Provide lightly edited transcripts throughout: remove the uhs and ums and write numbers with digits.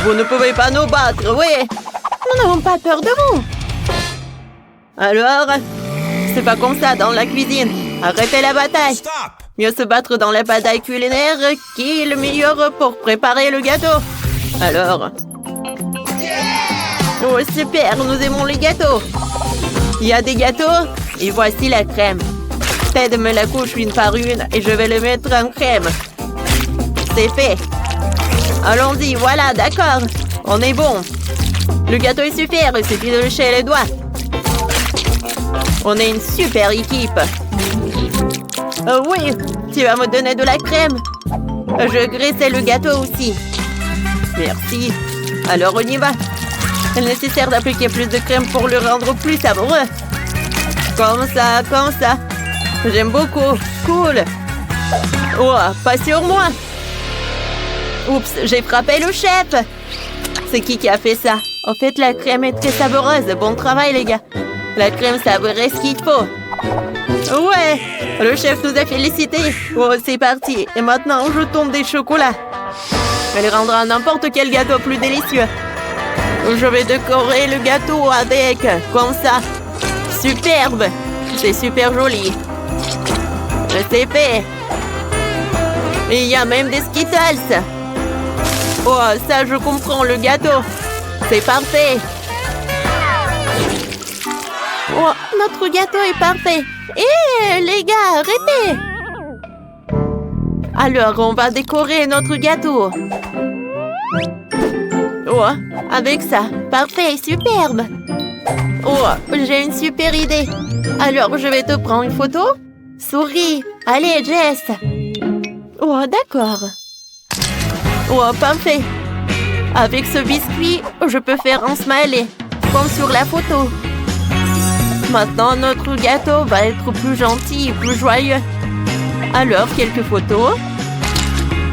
Vous ne pouvez pas nous battre, oui. Nous n'avons pas peur de vous. Alors, c'est pas comme ça dans la cuisine. Arrêtez la bataille. Mieux se battre dans la bataille culinaire qui est le meilleur pour préparer le gâteau. Alors... Oh, super, nous aimons les gâteaux. Il y a des gâteaux et voici la crème. Ted me la couche une par une et je vais le mettre en crème. C'est fait. Allons-y, voilà, d'accord. On est bon. Le gâteau est super, il suffit de lécher les doigts. On est une super équipe. Oh oui, tu vas me donner de la crème. Je graissais le gâteau aussi. Merci. Alors on y va. Il est nécessaire d'appliquer plus de crème pour le rendre plus savoureux. Comme ça, comme ça. J'aime beaucoup. Cool. Oh, pas sur moi. Oups, j'ai frappé le chef. C'est qui a fait ça? En fait, la crème est très savoureuse. Bon travail, les gars. La crème savoureuse ce qu'il faut. Ouais, le chef nous a félicités. Oh, c'est parti. Et maintenant, je tombe des chocolats. Elle rendra n'importe quel gâteau plus délicieux. Je vais décorer le gâteau avec, comme ça. Superbe. C'est super joli. C'est fait. Il y a même des Skittles. Oh, ça, je comprends, le gâteau. C'est parfait. Oh, notre gâteau est parfait. Hé, les gars, arrêtez. Alors, on va décorer notre gâteau. Oh, avec ça. Parfait, superbe. Oh, j'ai une super idée. Alors, je vais te prendre une photo. Souris. Allez, Jess. Oh, d'accord. Oh, parfait. Avec ce biscuit, je peux faire un smiley, comme sur la photo. Maintenant, notre gâteau va être plus gentil et plus joyeux. Alors, quelques photos.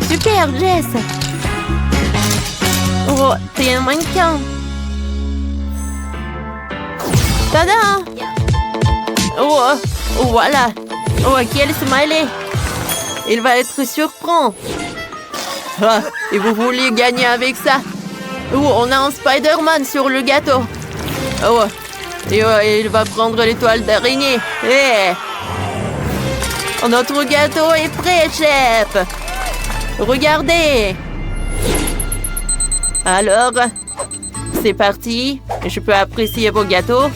Super, Jess. Oh, t'es un mannequin. Tada! Oh, voilà. Oh, quel smiley. Il va être surprenant. Ah, et vous voulez gagner avec ça? Oh, on a un Spider-Man sur le gâteau. Oh, et il va prendre l'étoile d'araignée. Hey. Notre gâteau est prêt, chef. Regardez. Alors, c'est parti. Je peux apprécier vos gâteaux.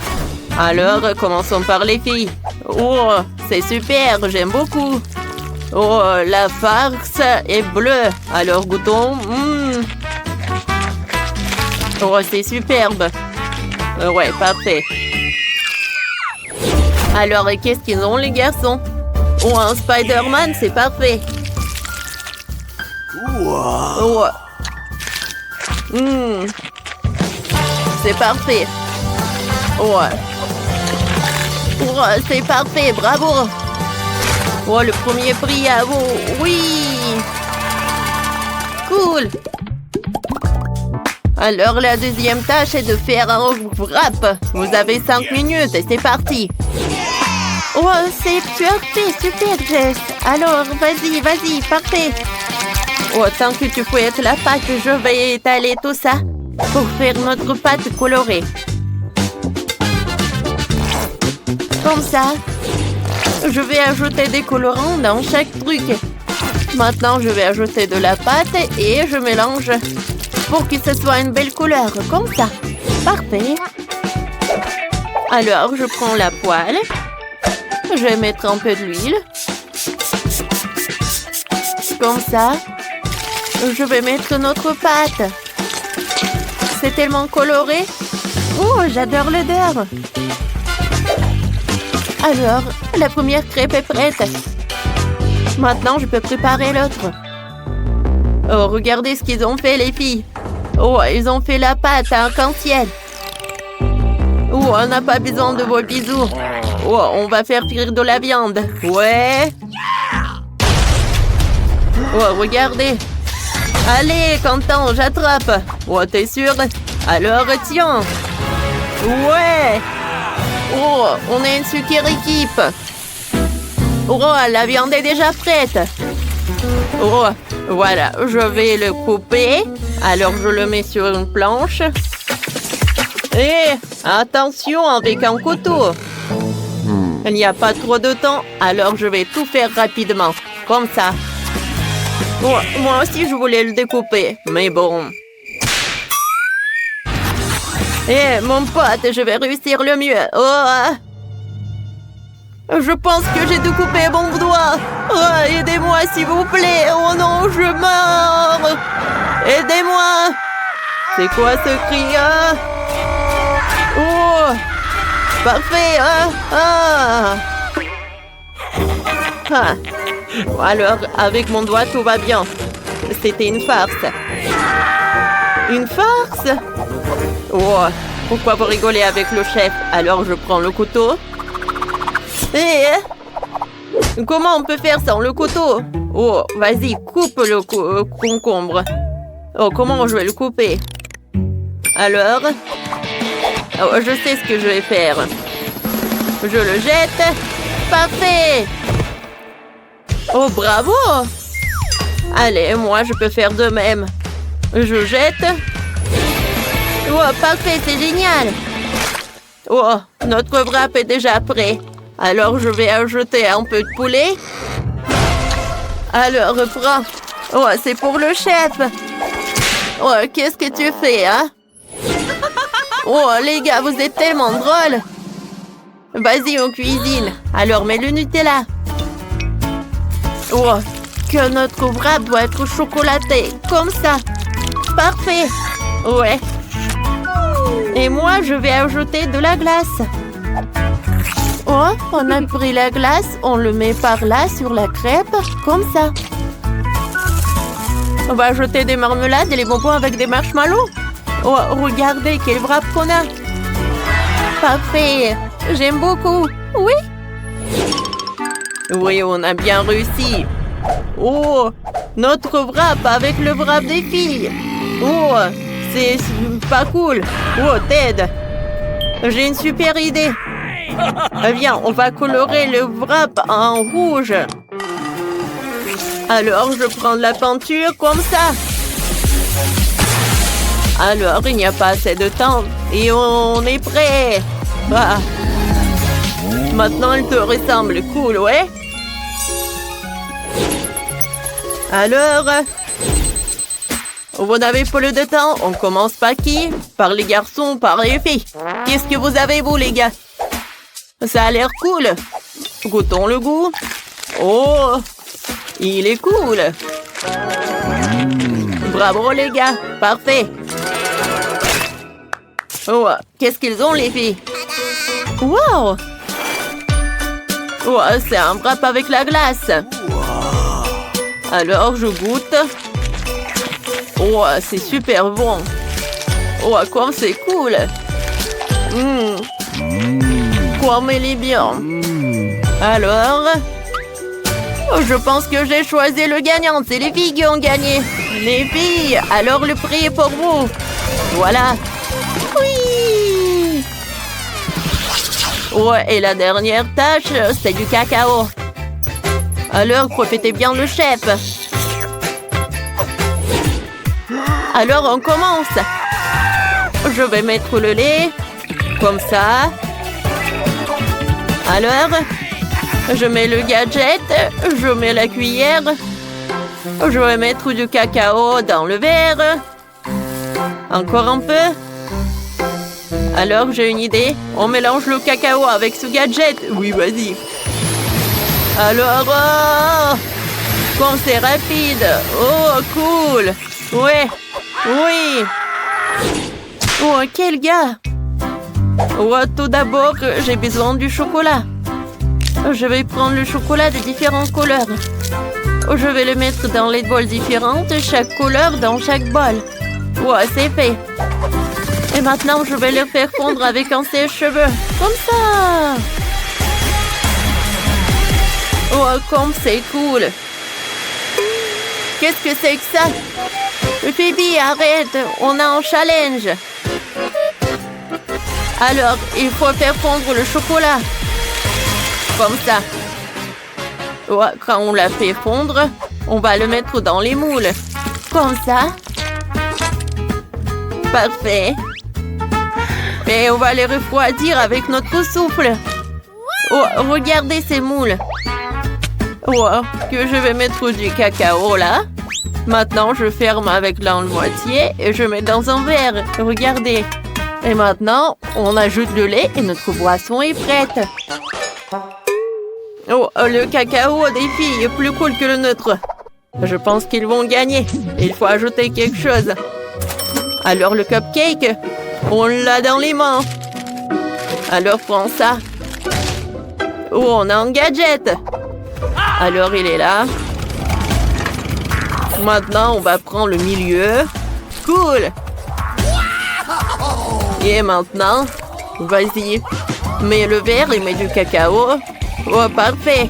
Alors, commençons par les filles. Oh, c'est super, j'aime beaucoup. Oh, la farce est bleue. Alors, goûtons. Oh, c'est superbe. Ouais, parfait. Alors, qu'est-ce qu'ils ont, les garçons? Oh, un Spider-Man, c'est parfait. Oh. C'est parfait. Oh. Oh, c'est parfait, bravo. Oh, le premier prix à vous. Oui. Cool. Alors, la deuxième tâche est de faire un wrap. Vous avez 5 minutes et c'est parti. Oh, c'est parfait, super, Jess. Alors, vas-y, parfait. Oh, tant que tu fouettes la pâte, je vais étaler tout ça pour faire notre pâte colorée. Comme ça. Je vais ajouter des colorants dans chaque truc. Maintenant, je vais ajouter de la pâte et je mélange pour que ce soit une belle couleur, comme ça. Parfait. Alors, je prends la poêle. Je vais mettre un peu d'huile. Comme ça. Je vais mettre notre pâte. C'est tellement coloré. Oh, j'adore l'odeur. Alors, la première crêpe est prête. Maintenant, je peux préparer l'autre. Oh, regardez ce qu'ils ont fait, les filles. Oh, ils ont fait la pâte à arc-en-ciel. Oh, on n'a pas besoin de vos bisous. Oh, on va faire cuire de la viande. Ouais. Oh, regardez. Allez, Quentin, j'attrape. Oh, t'es sûr? Alors, tiens. Ouais. Oh, on est une super équipe. Oh, la viande est déjà prête. Oh, Voilà, je vais le couper. Alors, je le mets sur une planche. Et attention avec un couteau. Il n'y a pas trop de temps, alors je vais tout faire rapidement. Comme ça. Moi aussi, je voulais le découper, mais bon. Mon pote, je vais réussir le mieux. Je pense que j'ai découpé mon doigt. Aidez-moi, s'il vous plaît. Oh non, je meurs. Aidez-moi. C'est quoi ce cri? Parfait. Alors, avec mon doigt, tout va bien. C'était une farce. Une farce? Pourquoi vous rigolez avec le chef? Alors, je prends le couteau. Comment on peut faire sans le couteau? Vas-y, coupe le concombre. Comment je vais le couper? Alors? Je sais ce que je vais faire. Je le jette. Parfait! Bravo! Allez, moi, je peux faire de même. Je jette. Parfait, c'est génial! Notre wrap est déjà prêt. Alors, je vais ajouter un peu de poulet. Alors, prends. C'est pour le chef. Qu'est-ce que tu fais, hein? Les gars, vous êtes tellement drôles. Vas-y, on cuisine. Alors, mets le Nutella. Que notre wrap doit être chocolaté. Comme ça. Parfait. Ouais. Et moi, je vais ajouter de la glace. On a pris la glace, on le met par là sur la crêpe, comme ça. On va ajouter des marmelades et les bonbons avec des marshmallows. Regardez quel wrap qu'on a. Parfait. J'aime beaucoup. Oui? Oui, on a bien réussi. Notre wrap avec le wrap des filles. C'est pas cool. Ted. J'ai une super idée. Viens, on va colorer le wrap en rouge. Alors, je prends de la peinture comme ça. Alors, il n'y a pas assez de temps. Et on est prêt. Maintenant, il te ressemble. Cool, ouais? Alors, vous n'avez pas de temps. On commence par qui? Par les garçons, par les filles. Qu'est-ce que vous avez, vous, les gars? Ça a l'air cool. Goûtons le goût. Il est cool. Bravo, les gars. Parfait. Qu'est-ce qu'ils ont, les filles? Wow! C'est un wrap avec la glace. Alors, je goûte. C'est super bon. Comme c'est cool. Comme il est bien. Alors, je pense que j'ai choisi le gagnant. C'est les filles qui ont gagné. Les filles, alors le prix est pour vous. Voilà. Oui. Et la dernière tâche, c'est du cacao. Alors, profitez bien le chef. Alors, on commence. Je vais mettre le lait. Comme ça. Alors, je mets le gadget. Je mets la cuillère. Je vais mettre du cacao dans le verre. Encore un peu. Alors, j'ai une idée. On mélange le cacao avec ce gadget. Oui, vas-y. Alors, comme c'est rapide. Cool. Ouais. Oui. Quel gars. Tout d'abord, j'ai besoin du chocolat. Je vais prendre le chocolat de différentes couleurs. Je vais le mettre dans les bols différentes, chaque couleur dans chaque bol. C'est fait. Et maintenant, je vais le faire fondre avec un sèche-cheveux. Comme ça. Comme c'est cool. Qu'est-ce que c'est que ça? Phoebe, arrête. On a un challenge. Alors, il faut faire fondre le chocolat. Comme ça. Quand on l'a fait fondre, On va le mettre dans les moules. Comme ça. Parfait. Et on va les refroidir avec notre souffle. Oh, regardez ces moules. Oh, que je vais mettre du cacao là. Maintenant, je ferme avec la moitié et je mets dans un verre. Regardez. Et maintenant, on ajoute le lait et notre boisson est prête. Oh, le cacao des filles est plus cool que le nôtre. Je pense qu'ils vont gagner. Il faut ajouter quelque chose. Alors le cupcake, on l'a dans les mains. Alors prends ça. Oh, on a un gadget. Alors il est là. Maintenant, on va prendre le milieu. Cool. Et maintenant, vas-y, mets le verre et mets du cacao. Oh, parfait.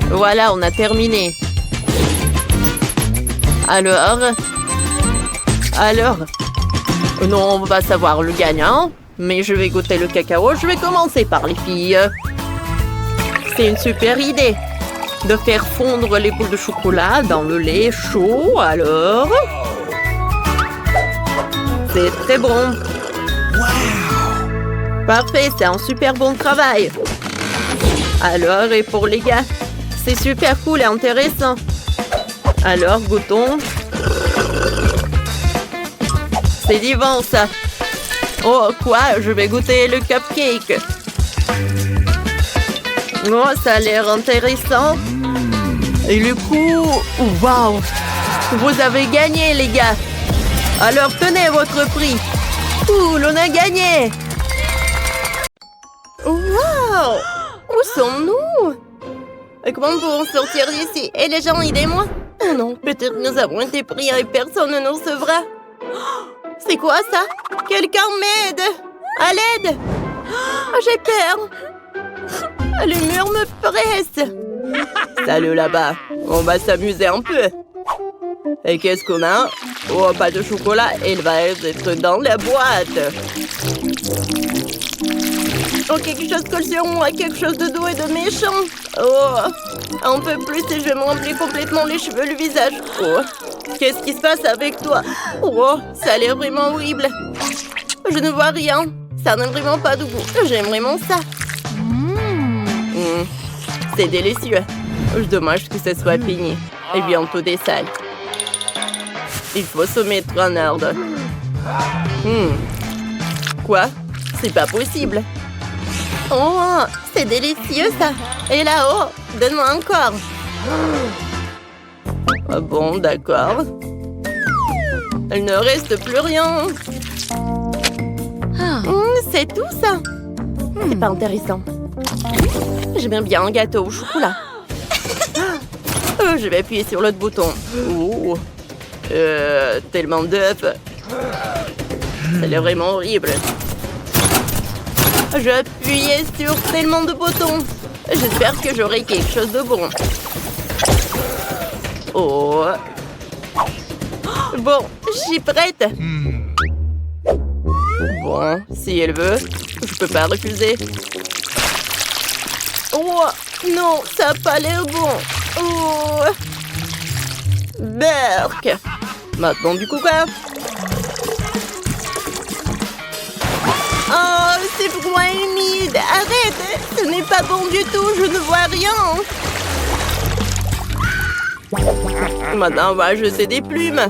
Voilà, on a terminé. Alors, non, on va savoir le gagnant. Mais je vais goûter le cacao. Je vais commencer par les filles. C'est une super idée de faire fondre les boules de chocolat dans le lait chaud. Alors, c'est très bon. Parfait, c'est un super bon travail. Alors, et pour les gars, c'est super cool et intéressant. Alors, goûtons. C'est divin, ça. Oh, quoi? Je vais goûter le cupcake. Oh, ça a l'air intéressant. Et le coup... Waouh! Vous avez gagné, les gars. Alors, tenez votre prix. Cool, on a gagné. Wow! Où sommes-nous? Comment pouvons sortir d'ici? Et les gens, aidez-moi. Oh non, peut-être nous avons été pris et personne ne nous recevra. C'est quoi ça? Quelqu'un m'aide! À l'aide! Oh, j'ai peur! Le mur me presse! Salut là-bas. On va s'amuser un peu. Et qu'est-ce qu'on a? Oh, pas de chocolat. Il va être dans la boîte. Oh, quelque chose colle sur moi, quelque chose de doux et de méchant. Oh, un peu plus et je vais me remplir complètement les cheveux, le visage. Oh, qu'est-ce qui se passe avec toi? Oh, ça a l'air vraiment horrible. Je ne vois rien. Ça n'a vraiment pas de goût. J'aime vraiment ça. C'est délicieux. Dommage que ce soit fini. Et bientôt des salles. Il faut se mettre en ordre. Quoi? C'est pas possible. Oh, c'est délicieux ça. Et là-haut, donne-moi encore. Ah bon, d'accord. Il ne reste plus rien. C'est tout ça. C'est pas intéressant. J'aime bien un gâteau au chocolat. Je vais appuyer sur l'autre bouton. Oh. Tellement d'œufs. Ça a l'air vraiment horrible. J'ai appuyé sur tellement de boutons. J'espère que j'aurai quelque chose de bon. Oh. Bon, je suis prête. Bon, si elle veut, je peux pas refuser. Oh, non, ça n'a pas l'air bon. Oh. Berk. Maintenant du coca. Oh, c'est froid et humide. Arrête, ce n'est pas bon du tout, je ne vois rien. Maintenant, on va jeter des plumes.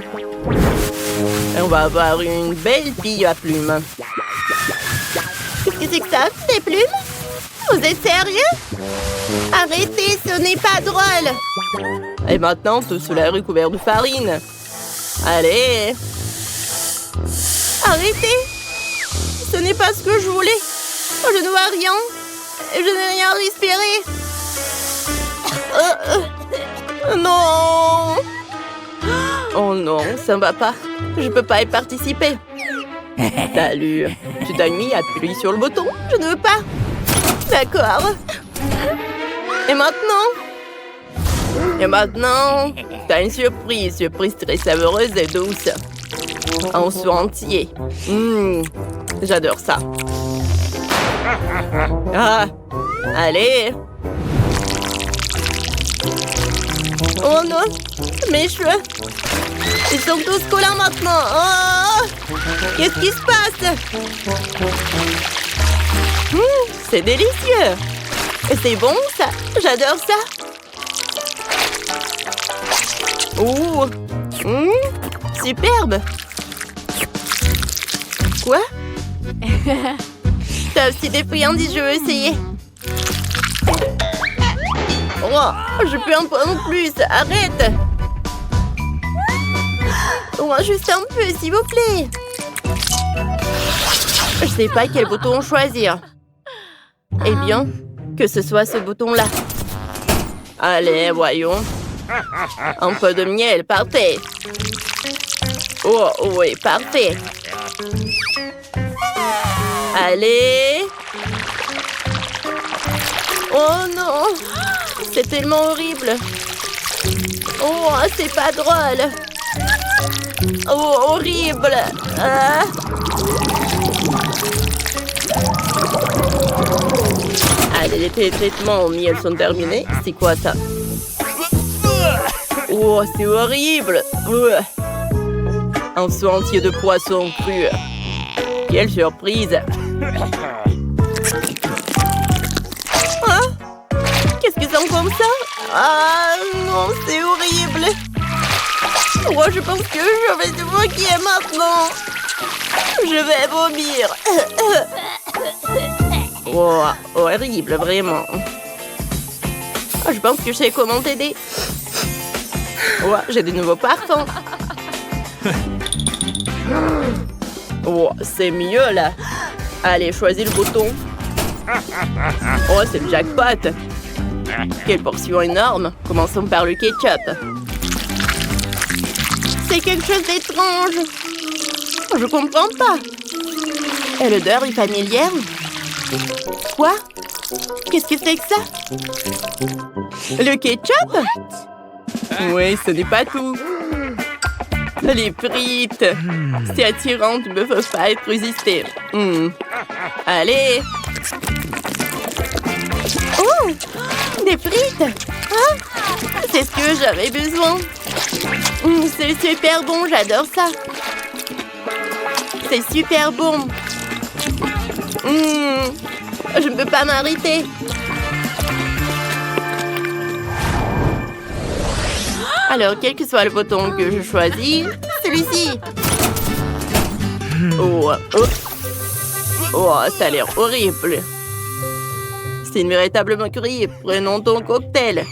Et on va avoir une belle fille à plumes. Qu'est-ce que c'est que ça? Des plumes? Vous êtes sérieux? Arrêtez, ce n'est pas drôle. Et maintenant, tout cela est recouvert de farine. Allez. Arrêtez. Ce n'est pas ce que je voulais. Je ne vois rien. Je n'ai rien respiré. Non. Oh non, ça ne va pas. Je peux pas y participer. Salut. Tu t'as mis à appuyer sur le bouton? Je ne veux pas. D'accord. Et maintenant? Et maintenant, t'as une surprise. Surprise très savoureuse et douce. Un saut entier. J'adore ça. Ah, allez. Oh non, mes cheveux. Ils sont tous collants maintenant. Oh, qu'est-ce qui se passe? C'est délicieux. C'est bon, ça. J'adore ça. Oh, superbe. Quoi? T'as aussi des friandises, je veux essayer. Oh, je peux en prendre plus. Arrête. Oh, juste un peu, s'il vous plaît. Je sais pas quel bouton choisir. Eh bien, que ce soit ce bouton-là. Allez, voyons. Un peu de miel, parfait. Oh, oui, parfait. Allez. Oh non, c'est tellement horrible. Oh, c'est pas drôle. Oh, horrible. Allez, les traitements au miel sont terminés. C'est quoi ça? Oh, c'est horrible. Un seau entier de poisson cru. Quelle surprise. Qu'est-ce que c'est comme ça? Ah non, c'est horrible. Oh, je pense que je vais te moquer maintenant. Je vais vomir. Oh, horrible, vraiment. Oh, je pense que je sais comment t'aider. Oh, j'ai de nouveaux parfums. Oh, c'est mieux là. Allez, choisis le bouton. Oh, c'est le jackpot. Quelle portion énorme. Commençons par le ketchup. C'est quelque chose d'étrange. Je comprends pas. Et l'odeur est familière. Quoi? Qu'est-ce que c'est que ça? Le ketchup? Oui, ce n'est pas tout. Les frites. C'est attirant, tu ne peux pas être résisté. Allez. Oh, des frites. Hein? C'est ce que j'avais besoin. C'est super bon, j'adore ça. C'est super bon. Je ne peux pas m'arrêter. Alors, quel que soit le bouton que je choisis, celui-ci. Oh, ça a l'air horrible. C'est une véritable moquerie. Prenons ton cocktail.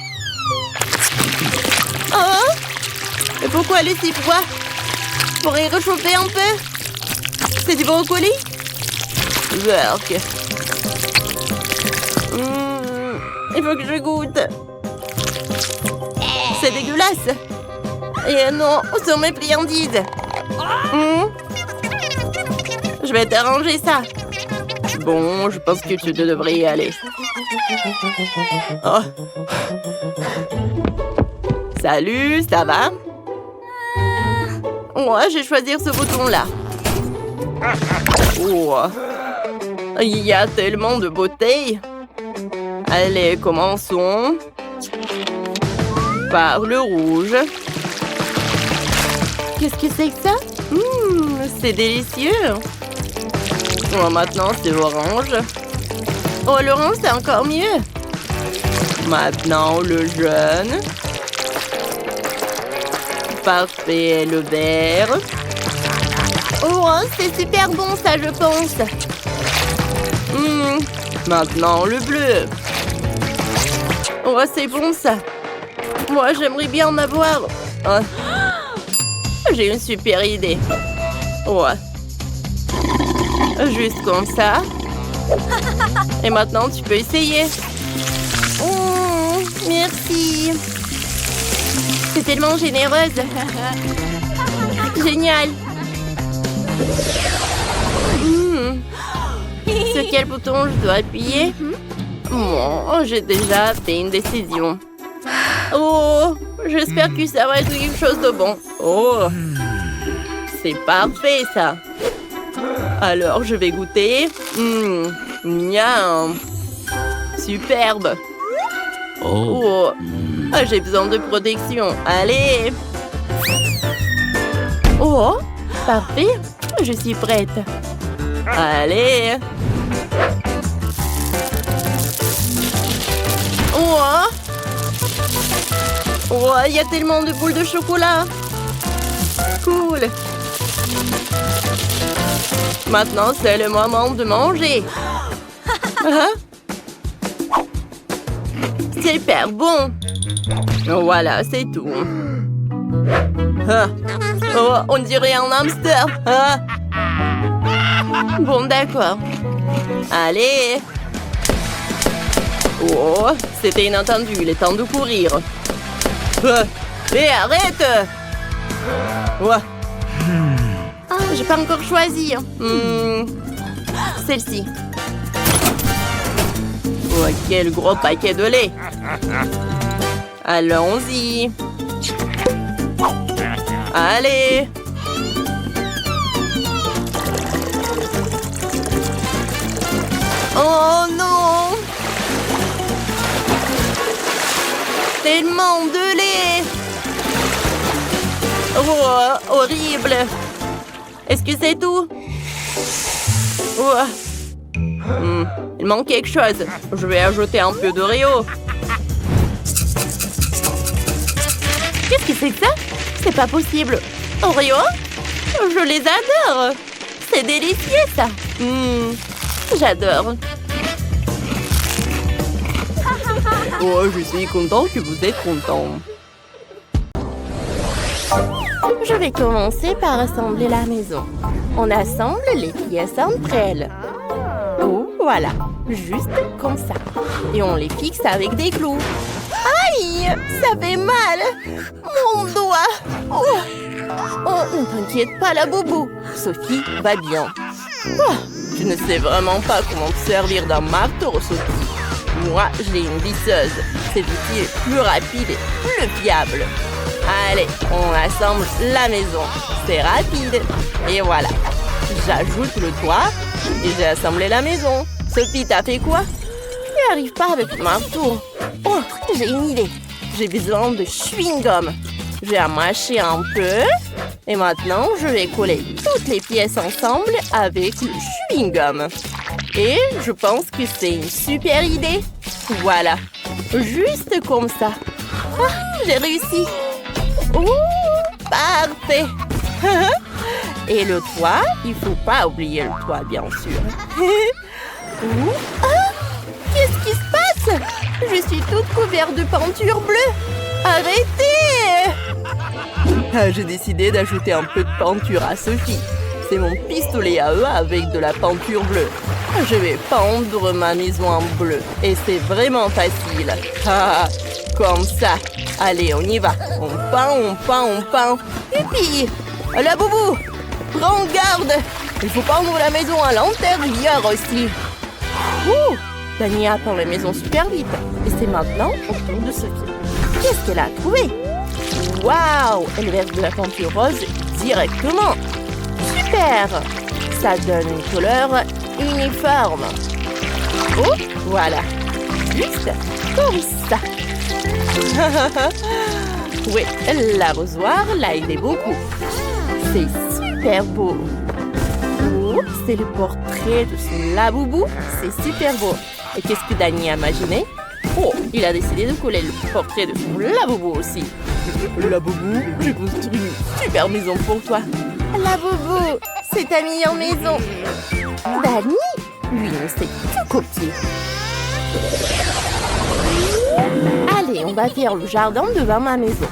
Oh! Et pourquoi le si froid? Pour y réchauffer un peu? C'est du brocoli? Work. Il faut que je goûte. C'est dégueulasse. Et non, où sont mes friandises? Je vais t'arranger ça. Bon, je pense que tu devrais y aller. Oh. Salut, ça va? Moi, je vais choisir ce bouton-là. Oh. Il y a tellement de bouteilles. Allez, commençons. Par le rouge. Qu'est-ce que c'est que ça? C'est délicieux. Oh, maintenant, c'est orange. Oh, l'orange, c'est encore mieux. Maintenant, le jaune. Parfait, le vert. Oh, c'est super bon, ça, je pense. Maintenant, le bleu. Oh, c'est bon, ça. Moi, j'aimerais bien en avoir. Oh. J'ai une super idée. Ouais. Juste comme ça. Et maintenant, tu peux essayer. Oh, merci. C'est tellement généreuse. Génial. Sur quel bouton je dois appuyer? Bon, j'ai déjà fait une décision. Oh, j'espère que ça va être quelque chose de bon. Oh, c'est parfait, ça. Alors, je vais goûter. Miam. Superbe. Oh, Ah, j'ai besoin de protection. Allez! Oh, parfait. Je suis prête. Allez! Oh! Oh, il y a tellement de boules de chocolat. Cool. Maintenant, c'est le moment de manger. Hein? Super bon. Voilà, c'est tout. Ah. Oh, on dirait un hamster. Ah. Bon, d'accord. Allez. Oh, c'était inattendu. Il est temps de courir. Ah. Mais arrête. Ouais. Ah, j'ai pas encore choisi. Celle-ci. Oh, quel gros paquet de lait. Allons-y. Allez. Oh non. Tellement de lait. Oh, horrible. Est-ce que c'est tout? Oh. Il manque quelque chose. Je vais ajouter un peu d'Oreo. Qu'est-ce que c'est que ça? C'est pas possible. Oreo? Je les adore. C'est délicieux, ça. J'adore. Oh, je suis content que vous êtes content. Je vais commencer par assembler la maison. On assemble les pièces entre elles. Oh, voilà. Juste comme ça. Et on les fixe avec des clous. Aïe! Ça fait mal! Mon doigt! Oh, ne t'inquiète pas, la boubou. Sophie va bien. Oh, je ne sais vraiment pas comment te servir d'un marteau, Sophie. Moi, j'ai une visseuse. Cet outil est plus rapide et plus fiable. Allez, on assemble la maison. C'est rapide. Et voilà. J'ajoute le toit et j'ai assemblé la maison. Sophie, t'as fait quoi? Tu n'y arrives pas avec le marteau. Oh, j'ai une idée. J'ai besoin de chewing-gum. Je vais mâcher un peu. Et maintenant, je vais coller toutes les pièces ensemble avec le chewing-gum. Et je pense que c'est une super idée. Voilà. Juste comme ça. Ah, j'ai réussi. Oh, parfait. Et le toit, il faut pas oublier le toit, bien sûr. Qu'est-ce qui se passe? Je suis toute couverte de peinture bleue. Arrêtez! J'ai décidé d'ajouter un peu de peinture à Sophie. C'est mon pistolet à eux avec de la peinture bleue. Je vais peindre ma maison en bleu. Et c'est vraiment facile. Comme ça. Allez, on y va. On peint. Et puis, la boubou, prends garde. Il faut peindre la maison à l'intérieur aussi. Ouh, Dani a peint la maison super vite. Et c'est maintenant au tour de Sophie. Qu'est-ce qu'elle a trouvé? Waouh, elle verse de la peinture rose directement. Super. Ça donne une couleur uniforme. Oh, voilà. Juste comme ça. Oui, l'arrosoir l'a aidé beaucoup. C'est super beau. Oh, c'est le portrait de son laboubou. C'est super beau. Et qu'est-ce que Dani a imaginé? Oh, il a décidé de coller le portrait de son laboubou aussi. Laboubou, j'ai construit une super maison pour toi. Laboubou, c'est ta meilleure maison. Dani, lui, ne sait que copier. Allez, on va faire le jardin devant ma maison.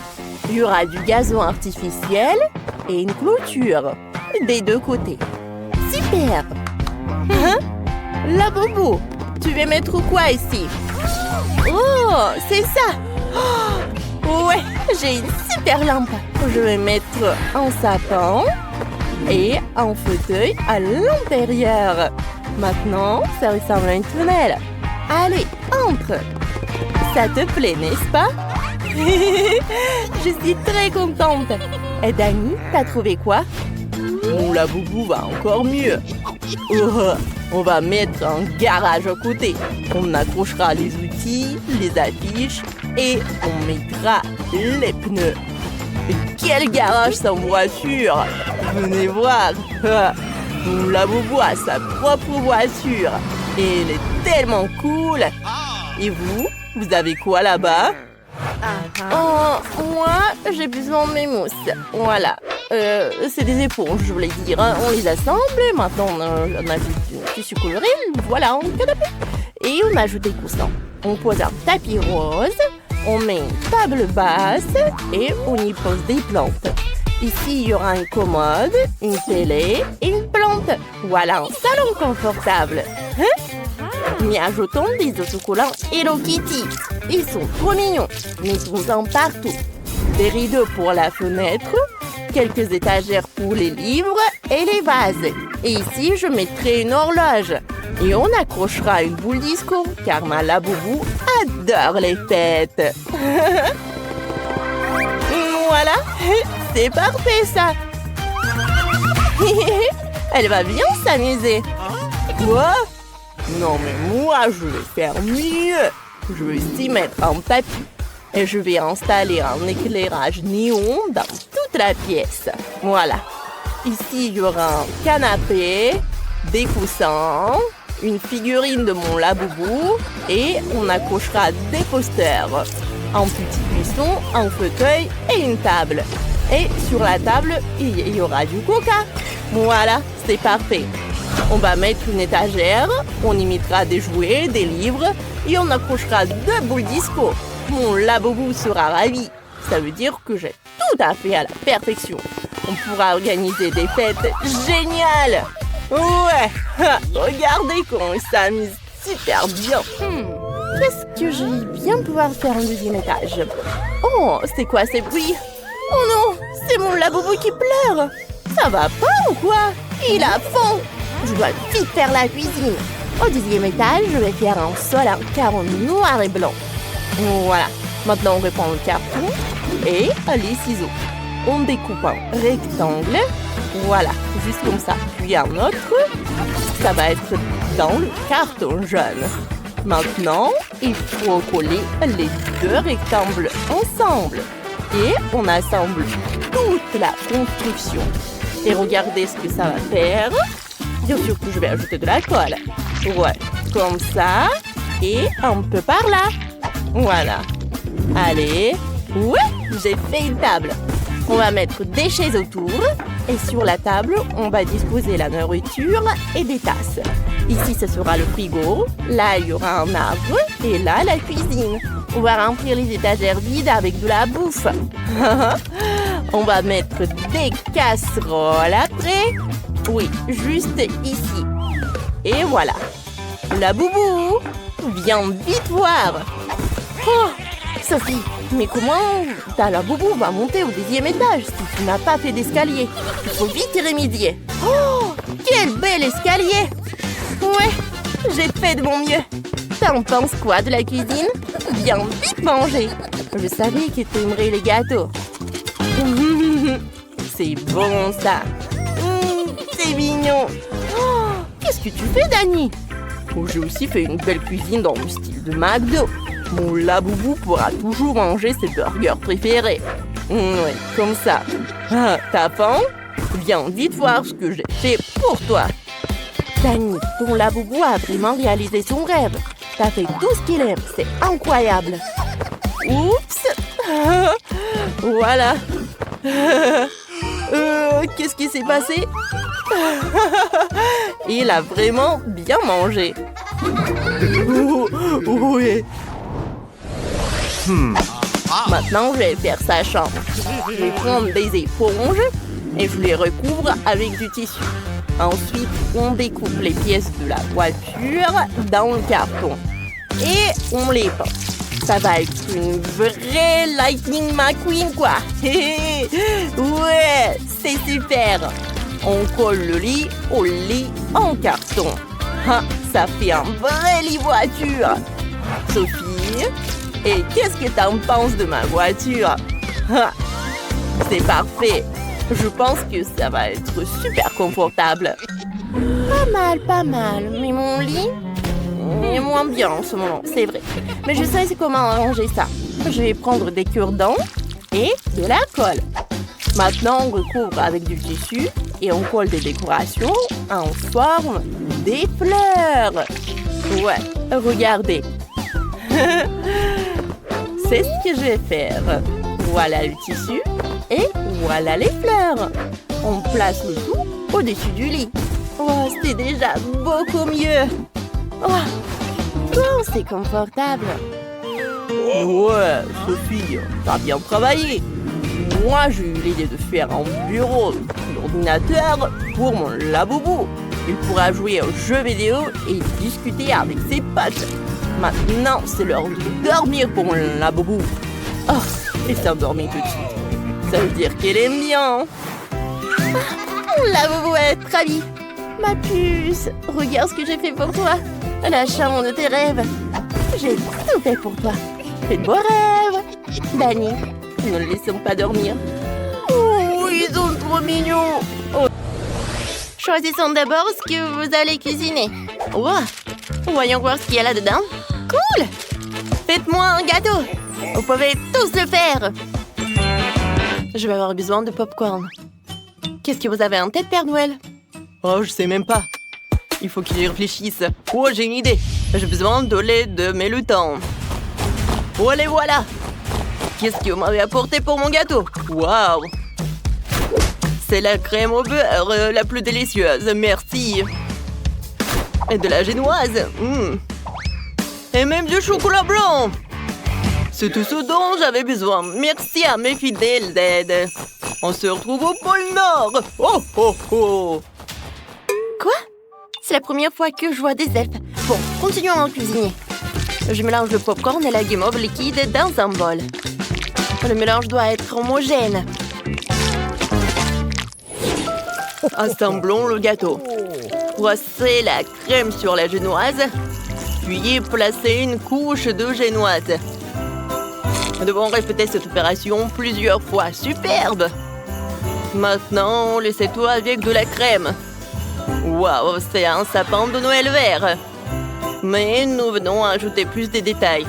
Il y aura du gazon artificiel et une clôture des deux côtés. Super! Laboubou, tu veux mettre quoi ici? Oh, c'est ça! Oh, ouais, j'ai une super lampe. Je vais mettre un sapin et un fauteuil à l'intérieur. Maintenant, ça ressemble à une fenêtre. Allez, entre! Ça te plaît, n'est-ce pas? Je suis très contente. Et Dani, t'as trouvé quoi? Mon laboubou va encore mieux. Oh, on va mettre un garage à côté. On accrochera les outils, les affiches Et on mettra les pneus. Et quel garage sans voiture! Venez voir! Mon Labubu a sa propre voiture. Et elle est tellement cool! Et vous? Vous avez quoi là-bas? Oh, moi, j'ai besoin de mes mousses. Voilà. C'est des éponges, je voulais dire. On les assemble. Maintenant, on ajoute du tissu coloré. Voilà, un canapé. Et on ajoute des coussins. On pose un tapis rose. On met une table basse. Et on y pose des plantes. Ici, il y aura une commode, une télé et une plante. Voilà un salon confortable. Mais ajoutons des autocollants Hello Kitty. Ils sont trop mignons. Mettons-en partout. Des rideaux pour la fenêtre, quelques étagères pour les livres et les vases. Et ici, je mettrai une horloge. Et on accrochera une boule disco, car ma Labubu adore les fêtes. Voilà, c'est parfait ça. Elle va bien s'amuser. Quoi? Non mais moi, je vais faire mieux. Je vais aussi mettre un tapis. Et je vais installer un éclairage néon dans toute la pièce. Voilà. Ici, il y aura un canapé, des coussins, une figurine de mon Labubu et on accrochera des posters. Un petit buisson, un fauteuil et une table. Et sur la table, il y aura du coca. Voilà, c'est parfait. On va mettre une étagère, on y mettra des jouets, des livres et on accrochera 2 boules disco. Mon Labubu sera ravi. Ça veut dire que j'ai tout à fait à la perfection. On pourra organiser des fêtes géniales. Ouais, regardez comment il s'amuse super bien. Qu'est-ce que je vais bien pouvoir faire au 2e étage? Oh, c'est quoi ces bruits? Oh non, c'est mon Labubu qui pleure. Ça va pas ou quoi? Il a faim. Je dois vite faire la cuisine. Au 2e étage, je vais faire un sol en carreau noir et blanc. Voilà. Maintenant, on reprend le carton et les ciseaux. On découpe un rectangle. Voilà, juste comme ça. Puis un autre. Ça va être dans le carton jaune. Maintenant, il faut coller les 2 rectangles ensemble. Et on assemble toute la construction. Et regardez ce que ça va faire. Bien sûr que je vais ajouter de la colle. Ouais, comme ça. Et un peu par là. Voilà. Allez. Ouais, j'ai fait une table. On va mettre des chaises autour. Et sur la table, on va disposer la nourriture et des tasses. Ici, ce sera le frigo. Là, il y aura un arbre. Et là, la cuisine. On va remplir les étagères vides avec de la bouffe. On va mettre des casseroles après. Oui, juste ici. Et voilà. Labubu, viens vite voir. Oh, Sophie, mais comment ta Labubu va monter au 2e étage si tu n'as pas fait d'escalier? Il faut vite y remédier. Oh, quel bel escalier! Ouais, j'ai fait de mon mieux. T'en penses quoi de la cuisine? Viens vite manger. Je savais que t'aimerais les gâteaux. C'est bon ça. C'est mignon. Oh, qu'est-ce que tu fais, Dani? Oh, j'ai aussi fait une belle cuisine dans le style de McDo. Mon Labubu pourra toujours manger ses burgers préférés. Oui, comme ça. Ah, t'as faim? Viens vite voir ce que j'ai fait pour toi. Dani, ton Labubu a vraiment réalisé son rêve. T'as fait tout ce qu'il aime, c'est incroyable. Oups. Voilà. Qu'est-ce qui s'est passé? Il a vraiment bien mangé. Oui. Maintenant, je vais faire sa chambre. Je vais prendre des éponges et je les recouvre avec du tissu. Ensuite, on découpe les pièces de la voiture dans le carton. Et on les peint. Ça va être une vraie Lightning McQueen, quoi. Ouais, c'est super. On colle le lit au lit en carton. Ah, ça fait un vrai lit voiture. Sophie, et qu'est-ce que t'en penses de ma voiture? Ah, c'est parfait. Je pense que ça va être super confortable. Pas mal. Mais mon lit est moins bien en ce moment, c'est vrai. Mais je sais comment arranger ça. Je vais prendre des cure-dents et de la colle. Maintenant, on recouvre avec du tissu et on colle des décorations en forme des fleurs. Ouais, regardez. C'est ce que je vais faire. Voilà le tissu et voilà les fleurs. On place le tout au-dessus du lit. Oh, c'est déjà beaucoup mieux. Oh, c'est confortable. Ouais, Sophie, t'as bien travaillé. Moi, j'ai eu l'idée de faire un bureau d'ordinateur pour mon laboubou. Il pourra jouer aux jeux vidéo et discuter avec ses potes. Maintenant, c'est l'heure de dormir pour mon laboubou. Oh, et s'endormir tout de suite. Ça veut dire qu'elle aime bien. La boubou est ravie. Ma puce, regarde ce que j'ai fait pour toi. La chambre de tes rêves. J'ai tout fait pour toi. Fais de beaux rêves. Danny, ne le laissons pas dormir. Oh, ils sont trop mignons. Oh. Choisissons d'abord ce que vous allez cuisiner. Wow. Voyons voir ce qu'il y a là-dedans. Cool. Faites-moi un gâteau. Vous pouvez tous le faire. Je vais avoir besoin de popcorn. Qu'est-ce que vous avez en tête, Père Noël? Oh, je sais même pas. Il faut que j'y réfléchisse. Oh, j'ai une idée. J'ai besoin de lait de Mélutin. Oh, les voilà. Qu'est-ce que vous m'avez apporté pour mon gâteau? Waouh. C'est la crème au beurre la plus délicieuse. Merci. Et de la génoise. Et même du chocolat blanc. C'est tout ce dont j'avais besoin. Merci à mes fidèles d'aide. On se retrouve au pôle Nord. Oh, oh, oh. Quoi? C'est la première fois que je vois des elfes. Bon, continuons à en cuisiner. Je mélange le popcorn et la guimauve liquide dans un bol. Le mélange doit être homogène. Assemblons le gâteau. Placez la crème sur la génoise, puis placez une couche de génoise. Nous devons répéter cette opération plusieurs fois. Superbe! Maintenant, laissez tout avec de la crème. Waouh, c'est un sapin de Noël vert. Mais nous venons ajouter plus de détails.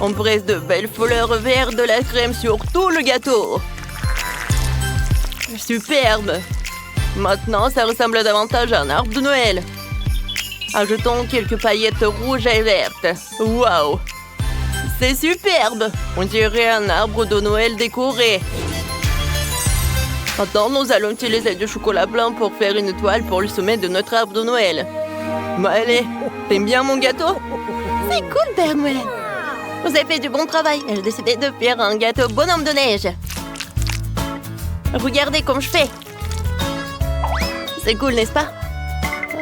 On presse de belles fleurs vertes de la crème sur tout le gâteau. Superbe! Maintenant, ça ressemble davantage à un arbre de Noël. Ajoutons quelques paillettes rouges et vertes. Waouh! C'est superbe! On dirait un arbre de Noël décoré. Maintenant, nous allons utiliser du chocolat blanc pour faire une toile pour le sommet de notre arbre de Noël. Mais allez, t'aimes bien mon gâteau? C'est cool, Père Noël. Vous avez fait du bon travail. J'ai décidé de faire un gâteau bonhomme de neige. Regardez comme je fais. C'est cool, n'est-ce pas?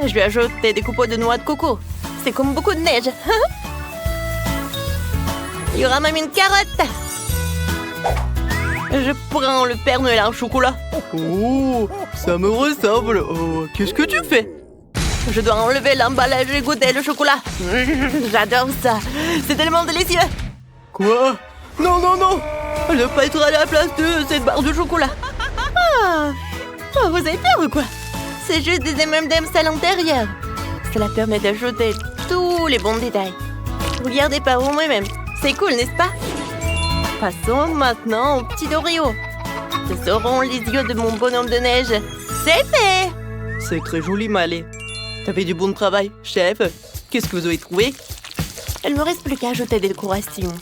Je vais ajouter des copeaux de noix de coco. C'est comme beaucoup de neige. Il y aura même une carotte. Je prends le Père Noël en chocolat. Oh, ça me ressemble. Oh, qu'est-ce que tu fais? Je dois enlever l'emballage et goûter le chocolat. J'adore ça. C'est tellement délicieux. Quoi? Non, non, non. Je ne veux pas être à la place de cette barre de chocolat. Oh, vous avez peur ou quoi? C'est juste des M&M's à l'intérieur. Cela permet d'ajouter tous les bons détails. Regardez par vous-même. C'est cool, n'est-ce pas? Passons maintenant au petit Oreo. Ce seront les yeux de mon bonhomme de neige. C'est fait! C'est très joli, Malé. T'as fait du bon travail, chef. Qu'est-ce que vous avez trouvé? Il me reste plus qu'à ajouter des décorations.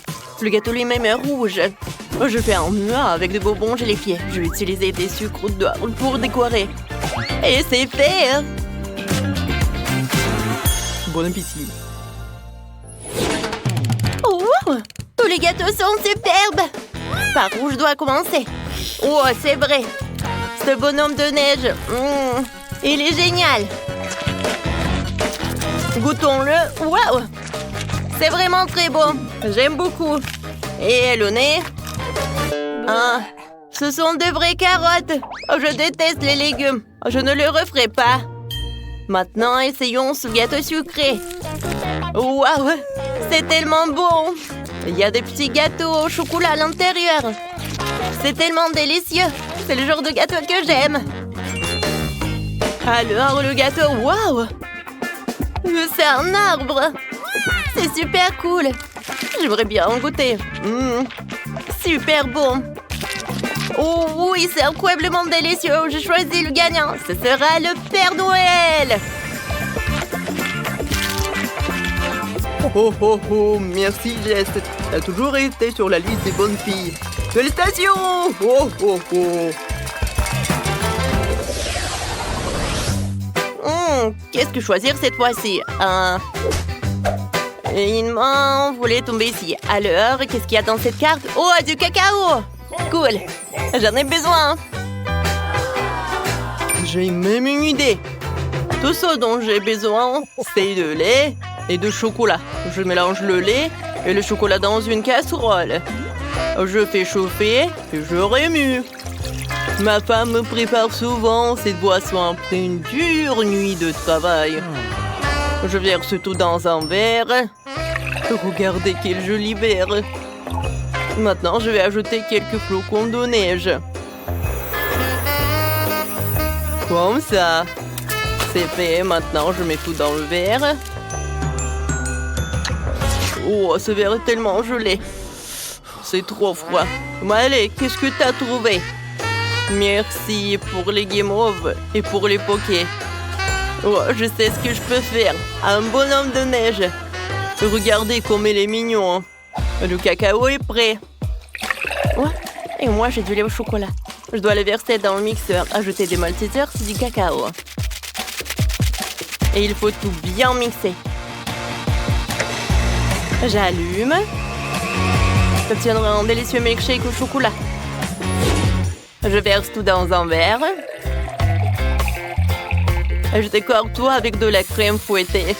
Le gâteau lui-même est rouge. Je fais un noix avec des bonbons gélifiés. Je vais utiliser des sucres d'or pour décorer. Et c'est fait! Bon appétit. Oh, wow! Tous les gâteaux sont superbes! Par où je dois commencer? Oh, c'est vrai! Ce bonhomme de neige, il est génial! Goûtons-le! Waouh! C'est vraiment très bon! J'aime beaucoup! Et le nez? Ah, ce sont de vraies carottes! Oh, je déteste les légumes! Je ne le referai pas! Maintenant, essayons ce gâteau sucré! Waouh! C'est tellement bon! Il y a des petits gâteaux au chocolat à l'intérieur! C'est tellement délicieux! C'est le genre de gâteau que j'aime! Alors, le gâteau, waouh! C'est un arbre! C'est super cool! J'aimerais bien en goûter. Super bon. Oh oui, c'est incroyablement délicieux. J'ai choisi le gagnant. Ce sera le Père Noël. Oh oh oh, merci Jess. T'as toujours été sur la liste des bonnes filles. Félicitations! Oh oh oh. Qu'est-ce que choisir cette fois-ci? Une main voulait tomber ici. Alors, qu'est-ce qu'il y a dans cette carte? Oh, du cacao! Cool. J'en ai besoin. J'ai même une idée. Tout ce dont j'ai besoin, c'est de lait et de chocolat. Je mélange le lait et le chocolat dans une casserole. Je fais chauffer et je remue. Ma femme me prépare souvent cette boisson après une dure nuit de travail. Je verse tout dans un verre. Regardez quel joli verre. Maintenant, je vais ajouter quelques flocons de neige. Comme ça. C'est fait. Maintenant, je mets tout dans le verre. Oh, ce verre est tellement gelé. C'est trop froid. Mais allez, qu'est-ce que t'as trouvé? Merci pour les guimauves et pour les pokés. Oh, je sais ce que je peux faire. Un bonhomme de neige. Regardez comme il est mignon. Le cacao est prêt. Ouais. Et moi, j'ai du lait au chocolat. Je dois le verser dans le mixeur. Ajouter des maltesers, c'est du cacao. Et il faut tout bien mixer. J'allume. J'obtiendrai un délicieux milkshake au chocolat. Je verse tout dans un verre. Je décore tout avec de la crème fouettée.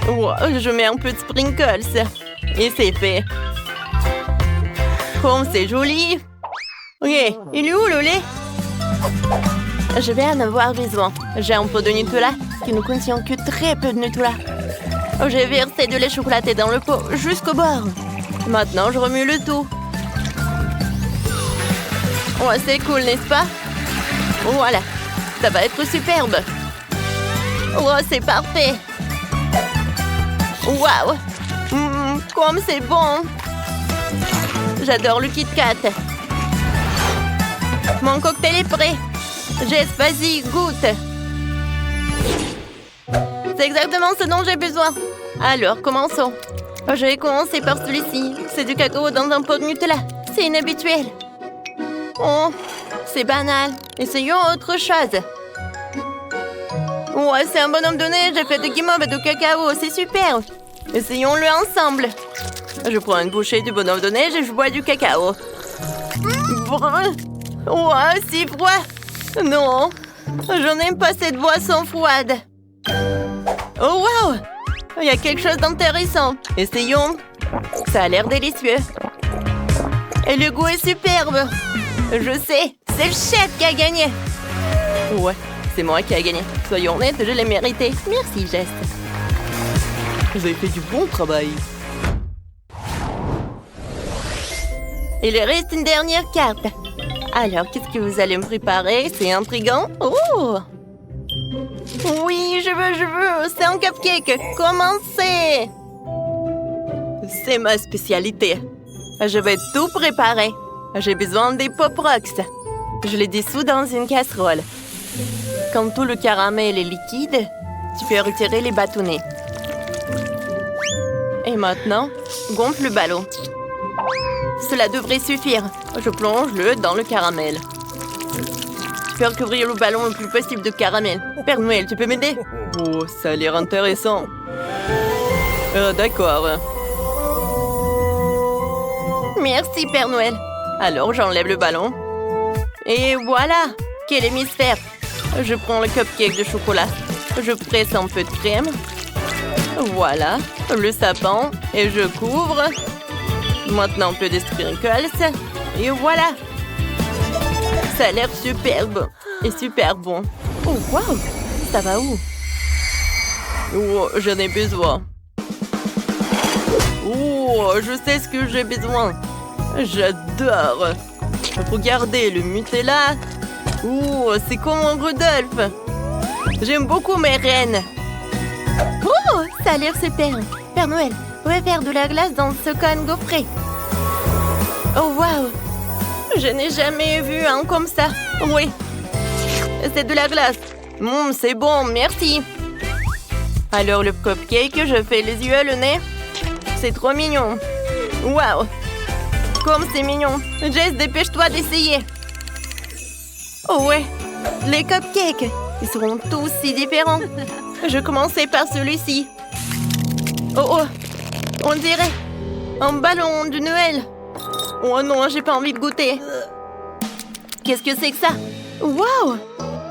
Wow, je mets un peu de sprinkles. Et c'est fait. Comme c'est joli. Ok, il est où le lait? Je vais en avoir besoin. J'ai un pot de Nutella qui ne contient que très peu de Nutella. J'ai versé de lait chocolaté dans le pot jusqu'au bord. Maintenant, je remue le tout. Ouais, c'est cool, n'est-ce pas? Voilà, ça va être superbe. Oh, c'est parfait. Waouh, comme c'est bon. J'adore le Kit Kat. Mon cocktail est prêt. Jess, vas-y, goûte. C'est exactement ce dont j'ai besoin. Alors, commençons. Je vais commencer par celui-ci. C'est du cacao dans un pot de Nutella. C'est inhabituel. Oh, c'est banal. Essayons autre chose. Ouais, c'est un bonhomme de neige fait de guimauve et de cacao. C'est super. Essayons-le ensemble. Je prends une bouchée du bonhomme de neige et je bois du cacao. Ouais, si froid. Non, je n'aime pas cette boisson froide. Oh, wow! Il y a quelque chose d'intéressant. Essayons. Ça a l'air délicieux. Et le goût est superbe. Je sais, c'est le chef qui a gagné. Ouais, c'est moi qui a gagné. Soyons honnêtes, je l'ai mérité. Merci, Jess. Vous avez fait du bon travail. Il reste une dernière carte. Alors, qu'est-ce que vous allez me préparer? C'est intriguant. Oh! Oui, je veux. C'est un cupcake. Commencez! C'est ma spécialité. Je vais tout préparer. J'ai besoin des Pop Rocks. Je les dissous dans une casserole. Quand tout le caramel est liquide, tu peux retirer les bâtonnets. Et maintenant, gonfle le ballon. Cela devrait suffire. Je plonge-le dans le caramel. Faire couvrir le ballon le plus possible de caramel. Père Noël, tu peux m'aider? Oh, ça a l'air intéressant. D'accord. Merci, Père Noël. Alors, j'enlève le ballon. Et voilà! Quel hémisphère! Je prends le cupcake de chocolat. Je presse un peu de crème. Voilà, le sapin. Et je couvre. Maintenant, un peu de sprinkles. Et voilà! Ça a l'air superbe. Et super bon. Oh, wow! Ça va où? Oh, j'en ai besoin. Oh, je sais ce que j'ai besoin. J'adore. Regardez le Nutella. Oh, c'est comme un Rudolph. J'aime beaucoup mes reines. Oh, ça a l'air super. Père Noël, on va faire de la glace dans ce cône gaufré. Oh, waouh! Je n'ai jamais vu un comme ça. Oui, c'est de la glace. C'est bon, merci. Alors, le cupcake, je fais les yeux, le nez. C'est trop mignon. Waouh! Comme c'est mignon. Jess, dépêche-toi d'essayer. Oh ouais, les cupcakes, ils seront tous si différents. Je commençais par celui-ci. Oh, on dirait un ballon de Noël. Oh non, j'ai pas envie de goûter. Qu'est-ce que c'est que ça? Waouh!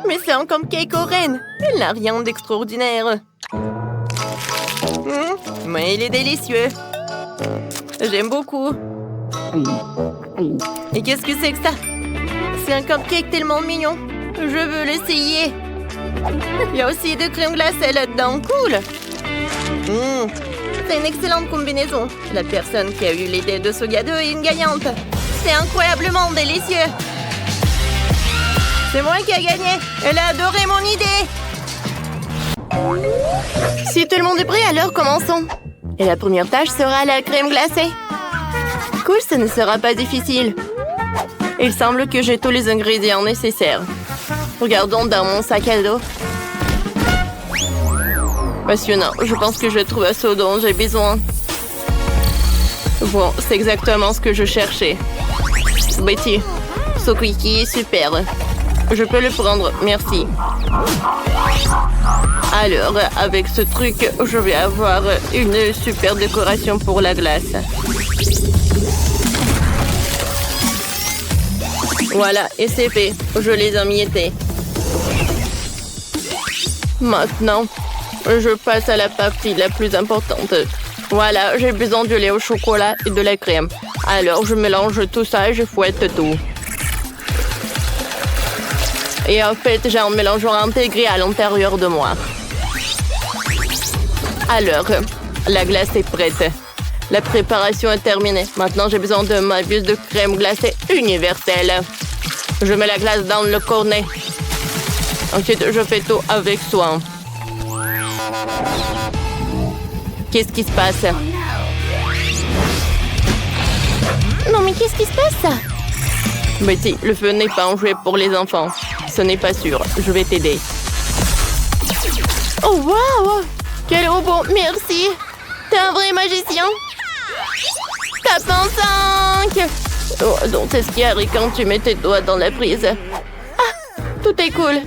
Mais c'est un cupcake aux rennes. Il n'a rien d'extraordinaire. Mais il est délicieux. J'aime beaucoup. Et qu'est-ce que c'est que ça? C'est un cupcake tellement mignon. Je veux l'essayer. Il y a aussi de crème glacée là-dedans. Cool! C'est une excellente combinaison. La personne qui a eu l'idée de ce gâteau est une gagnante. C'est incroyablement délicieux. C'est moi qui ai gagné. Elle a adoré mon idée. Si tout le monde est prêt, alors commençons. Et la première tâche sera la crème glacée. Cool, ce ne sera pas difficile. Il semble que j'ai tous les ingrédients nécessaires. Regardons dans mon sac à dos. Passionnant, je pense que je trouve ce dont j'ai besoin. Bon, c'est exactement ce que je cherchais. Betty, ce cookie est super. Je peux le prendre, merci. Alors, avec ce truc, je vais avoir une super décoration pour la glace. Voilà, et c'est fait. Je les ai emmiettés. Maintenant, je passe à la partie la plus importante. Voilà, j'ai besoin du lait au chocolat et de la crème. Alors, je mélange tout ça et je fouette tout. Et en fait, j'ai un mélangeant intégré à l'intérieur de moi. Alors, la glace est prête. La préparation est terminée. Maintenant, j'ai besoin de ma buse de crème glacée universelle. Je mets la glace dans le cornet. Ensuite, je fais tout avec soin. Qu'est-ce qui se passe? Non, mais qu'est-ce qui se passe? Betty, le feu n'est pas un jouet pour les enfants. Ce n'est pas sûr. Je vais t'aider. Oh, waouh! Quel robot! Merci! T'es un vrai magicien! Tape en 5! Oh, donc c'est ce qui arrive quand tu mets tes doigts dans la prise. Ah! Tout est cool!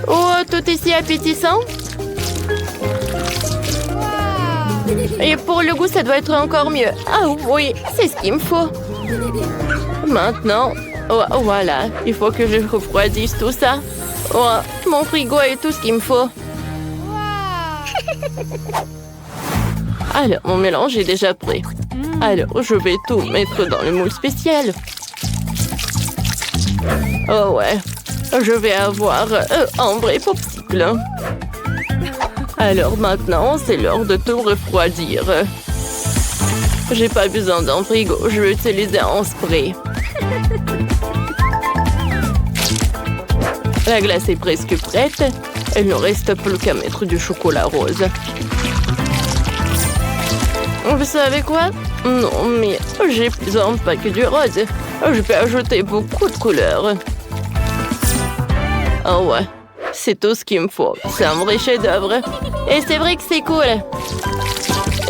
Oh, tout est si appétissant! Et pour le goût, ça doit être encore mieux. Ah oui, c'est ce qu'il me faut. Maintenant, oh, voilà, il faut que je refroidisse tout ça. Oh, mon frigo est tout ce qu'il me faut. Alors, mon mélange est déjà prêt. Alors, je vais tout mettre dans le moule spécial. Oh ouais, je vais avoir un vrai popsicle. Alors maintenant, c'est l'heure de tout refroidir. J'ai pas besoin d'un frigo, je vais utiliser un spray. La glace est presque prête. Il ne reste plus qu'à mettre du chocolat rose. Vous savez quoi? Non, mais j'ai besoin pas que du rose. Je peux ajouter beaucoup de couleurs. Oh ouais, c'est tout ce qu'il me faut. C'est un vrai chef-d'œuvre. Et c'est vrai que c'est cool.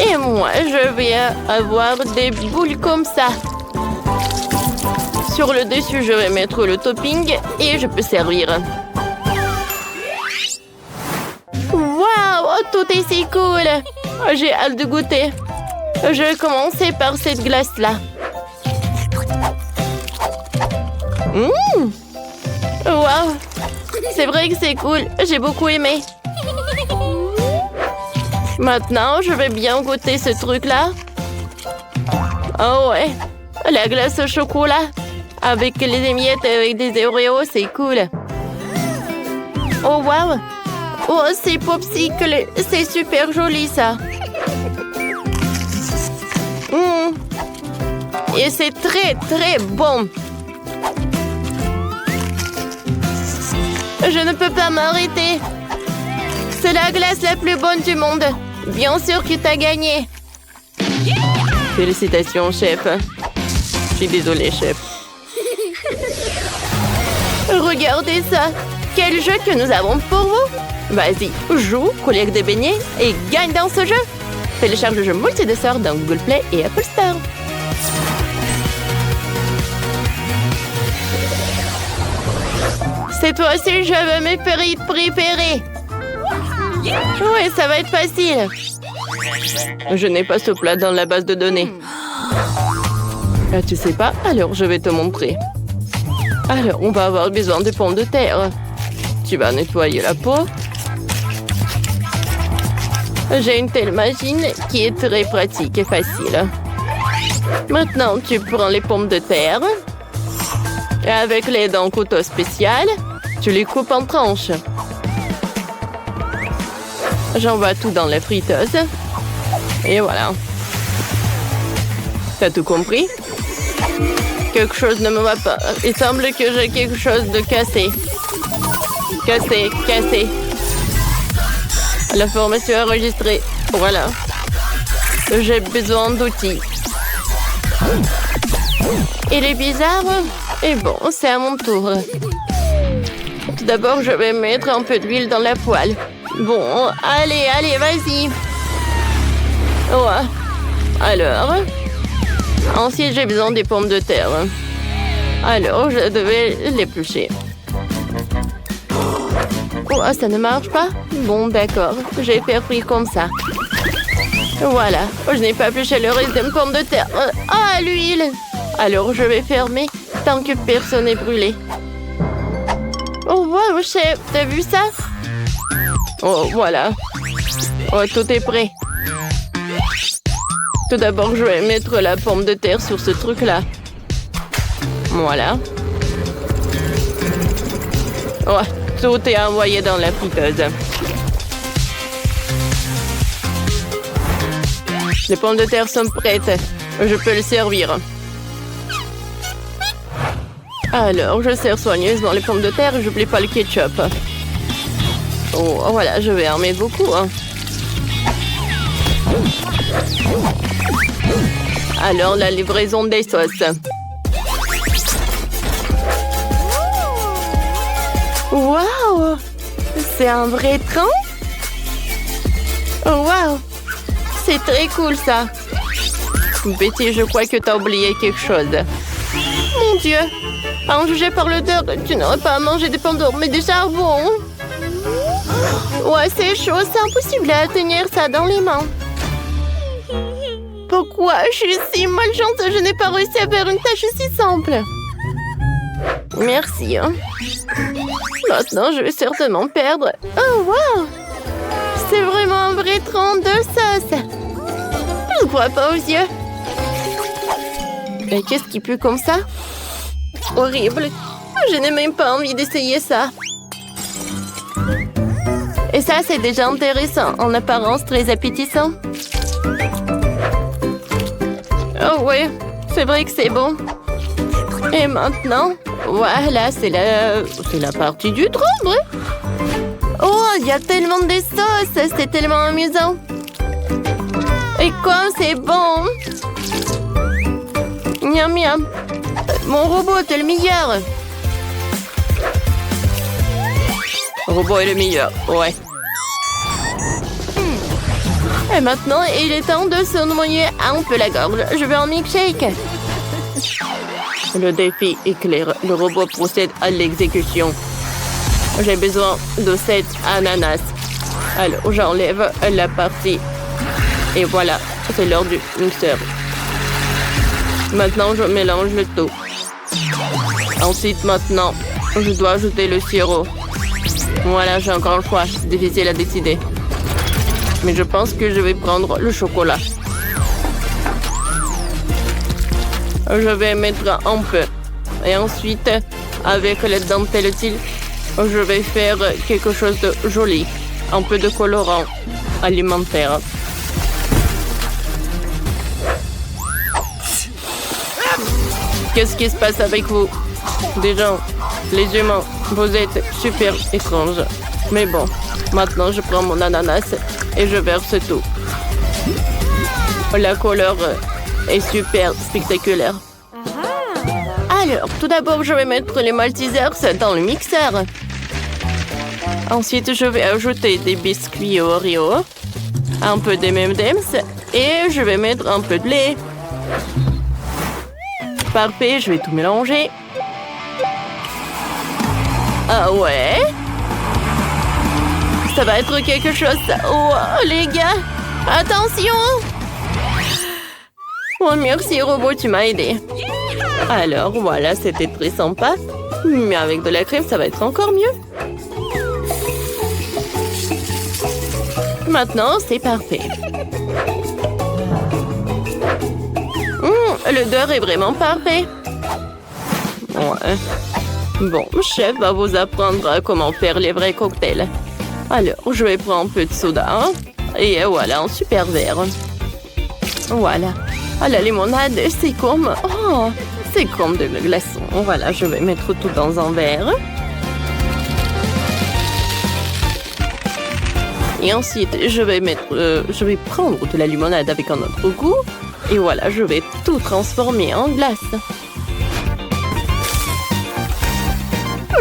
Et moi, je vais avoir des boules comme ça. Sur le dessus, je vais mettre le topping et je peux servir. Waouh, tout est si cool. J'ai hâte de goûter. Je vais commencer par cette glace-là. Waouh, c'est vrai que c'est cool. J'ai beaucoup aimé. Maintenant, je vais bien goûter ce truc-là. Oh ouais, la glace au chocolat. Avec les émiettes avec des Oreos, c'est cool. Oh wow. Oh, c'est popsicle. C'est super joli, ça. Et c'est très, très bon. Je ne peux pas m'arrêter. C'est la glace la plus bonne du monde. Bien sûr que t'as gagné. Félicitations, chef. Je suis désolée, chef. Regardez ça. Quel jeu que nous avons pour vous. Vas-y, joue, collecte des beignets et gagne dans ce jeu. Télécharge le jeu multidessert dans Google Play et Apple Store. Cette fois-ci, je vais me préparer. Oui, ça va être facile. Je n'ai pas ce plat dans la base de données. Ah, tu sais pas? Alors, je vais te montrer. Alors, on va avoir besoin de pommes de terre. Tu vas nettoyer la peau. J'ai une telle machine qui est très pratique et facile. Maintenant, tu prends les pommes de terre. Et avec l'aide d'un couteau spécial, tu les coupes en tranches. J'envoie tout dans la friteuse. Et voilà. T'as tout compris? Quelque chose ne me va pas. Il semble que j'ai quelque chose de cassé. Cassé. La formation enregistrée. Voilà. J'ai besoin d'outils. Il est bizarre. Et bon, c'est à mon tour. Tout d'abord, je vais mettre un peu d'huile dans la poêle. Bon, allez, vas-y. Ouais. Alors, ensuite, j'ai besoin des pommes de terre. Alors, je devais l'éplucher. Oh, ça ne marche pas? Bon, d'accord. Je vais faire frire comme ça. Voilà. Je n'ai pas épluché le reste de mes pommes de terre. Ah, l'huile! Alors, je vais fermer tant que personne n'est brûlé. Oh, wow, chef, t'as vu ça? Oh, voilà. Oh, tout est prêt. Tout d'abord, je vais mettre la pomme de terre sur ce truc-là. Voilà. Oh, tout est envoyé dans la friteuse. Les pommes de terre sont prêtes. Je peux le servir. Alors, je sers soigneusement les pommes de terre et j'oublie pas le ketchup. Oh, voilà, je vais en mettre beaucoup. Alors, la livraison des sauces. Wow! C'est un vrai train? Oh, wow! C'est très cool, ça. Betty, je crois que t'as oublié quelque chose. Mon Dieu! En juger par l'odeur, tu n'aurais pas à manger des pommes d'or, mais du charbon. Ouais, c'est chaud, c'est impossible à tenir ça dans les mains. Pourquoi je suis si malchance, je n'ai pas réussi à faire une tâche si simple. Merci. Maintenant, je vais certainement perdre. Oh, wow! C'est vraiment un vrai tronc de sauce. Je ne crois pas aux yeux. Mais qu'est-ce qui pue comme ça? Horrible. Je n'ai même pas envie d'essayer ça. Et ça, c'est déjà intéressant. En apparence, très appétissant. Oh oui, c'est vrai que c'est bon. Et maintenant, voilà, c'est la partie du trompe. Oh, il y a tellement de sauces. C'est tellement amusant. Et comme c'est bon. Miam miam. Mon robot est le meilleur. Le robot est le meilleur, ouais. Et maintenant, il est temps de se noyer un peu la gorge. Je veux un milkshake. Le défi est clair. Le robot procède à l'exécution. J'ai besoin de 7 ananas. Alors, j'enlève la partie. Et voilà, c'est l'heure du mixeur. Maintenant, je mélange le tout. Ensuite, maintenant, je dois ajouter le sirop. Voilà, j'ai encore un choix. C'est difficile à décider. Mais je pense que je vais prendre le chocolat. Je vais mettre un peu. Et ensuite, avec la dentelle utile, je vais faire quelque chose de joli. Un peu de colorant alimentaire. Qu'est-ce qui se passe avec vous? Des gens, les humains, Vous êtes super étrange. Mais bon, maintenant je prends mon ananas et je verse tout. La couleur est super spectaculaire. Alors, tout d'abord, je vais mettre les Maltesers dans le mixeur. Ensuite, je vais ajouter des biscuits Oreo, un peu de M&M's et je vais mettre un peu de lait. Parfait, je vais tout mélanger. Ah ouais? Ça va être quelque chose, ça. Oh, les gars, attention! Oh, merci, robot, tu m'as aidé. Alors, voilà, c'était très sympa. Mais avec de la crème, ça va être encore mieux. Maintenant, c'est parfait. L'odeur est vraiment parfait. Ouais. Bon, chef va vous apprendre comment faire les vrais cocktails. Alors, je vais prendre un peu de soda. Et voilà, un super verre. Voilà. Ah, la limonade, c'est comme... Oh, c'est comme de la glaçon. Voilà, je vais mettre tout dans un verre. Et ensuite, je vais prendre de la limonade avec un autre goût. Et voilà, je vais tout transformer en glace.